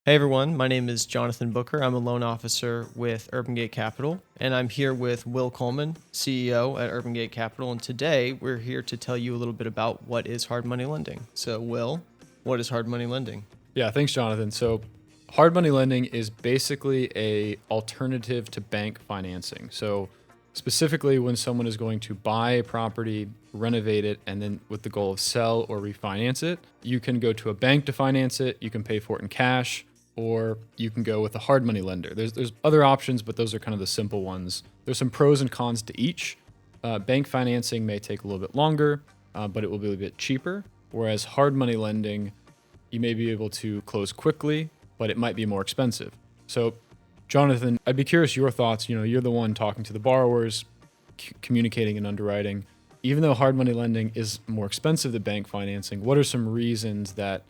Hey everyone, my name is Jonathan Booker. I'm a loan officer with Urban Gate Capital, and I'm here with Will Coleman, CEO at Urban Gate Capital. And today we're here to tell you a little bit about what is hard money lending. So, Will, what is hard money lending? Yeah, thanks, Jonathan. So, hard money lending is basically a alternative to bank financing. So, specifically when someone is going to buy a property, renovate it, and then with the goal of sell or refinance it, you can go to a bank to finance it. You can pay for it in cash, or you can go with a hard money lender. There's other options, but those are kind of the simple ones. There's some pros and cons to each. Bank financing may take a little bit longer, but it will be a bit cheaper. Whereas hard money lending, you may be able to close quickly, but it might be more expensive. So, Jonathan, I'd be curious your thoughts. You're the one talking to the borrowers, communicating and underwriting. Even though hard money lending is more expensive than bank financing, what are some reasons that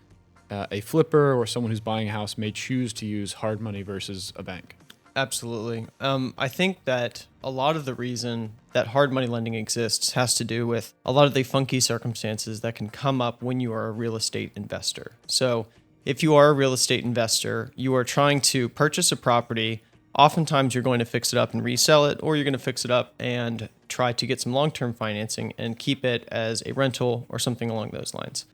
a flipper or someone who's buying a house may choose to use hard money versus a bank? Absolutely. I think that a lot of the reason that hard money lending exists has to do with a lot of the funky circumstances that can come up when you are a real estate investor. So, if you are a real estate investor, you are trying to purchase a property. Oftentimes, you're going to fix it up and resell it, or you're going to fix it up and try to get some long term financing and keep it as a rental or something along those lines.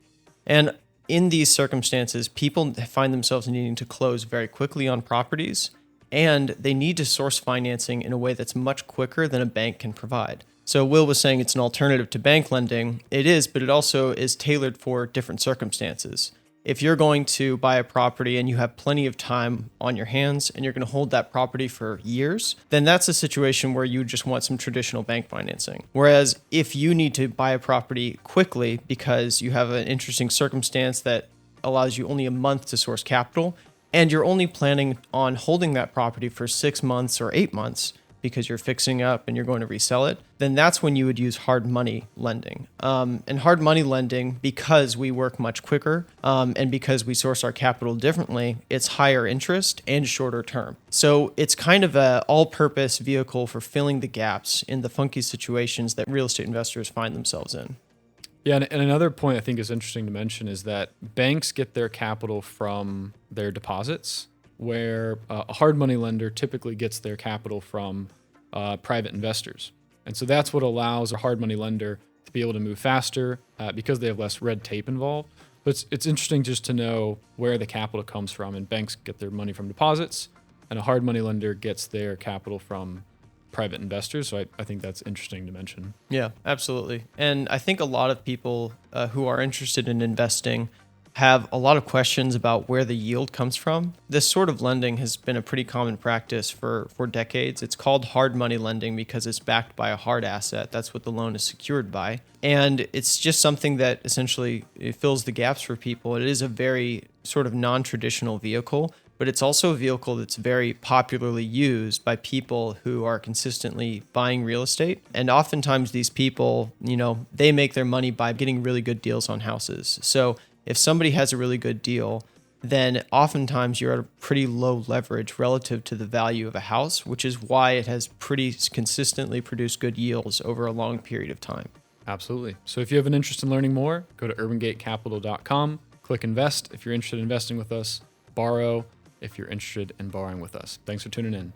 And in these circumstances, people find themselves needing to close very quickly on properties, and they need to source financing in a way that's much quicker than a bank can provide. So Will was saying it's an alternative to bank lending. It is, but it also is tailored for different circumstances. If you're going to buy a property and you have plenty of time on your hands and you're going to hold that property for years, then that's a situation where you just want some traditional bank financing. Whereas if you need to buy a property quickly because you have an interesting circumstance that allows you only a month to source capital, and you're only planning on holding that property for 6 months or 8 months because you're fixing up and you're going to resell it, then that's when you would use hard money lending. And hard money lending, because we work much quicker and because we source our capital differently, it's higher interest and shorter term. So it's kind of an all-purpose vehicle for filling the gaps in the funky situations that real estate investors find themselves in. Yeah, and another point I think is interesting to mention is that banks get their capital from their deposits, where a hard money lender typically gets their capital from private investors. And so that's what allows a hard money lender to be able to move faster because they have less red tape involved. But it's interesting just to know where the capital comes from. And banks get their money from deposits, and a hard money lender gets their capital from private investors. So I think that's interesting to mention. Yeah, absolutely. And I think a lot of people who are interested in investing have a lot of questions about where the yield comes from. This sort of lending has been a pretty common practice for decades. It's called hard money lending because it's backed by a hard asset. That's what the loan is secured by. And it's just something that essentially it fills the gaps for people. It is a very sort of non-traditional vehicle, but it's also a vehicle that's very popularly used by people who are consistently buying real estate. And oftentimes these people, they make their money by getting really good deals on houses. So if somebody has a really good deal, then oftentimes you're at a pretty low leverage relative to the value of a house, which is why it has pretty consistently produced good yields over a long period of time. Absolutely. So if you have an interest in learning more, go to urbangatecapital.com, click invest if you're interested in investing with us, borrow if you're interested in borrowing with us. Thanks for tuning in.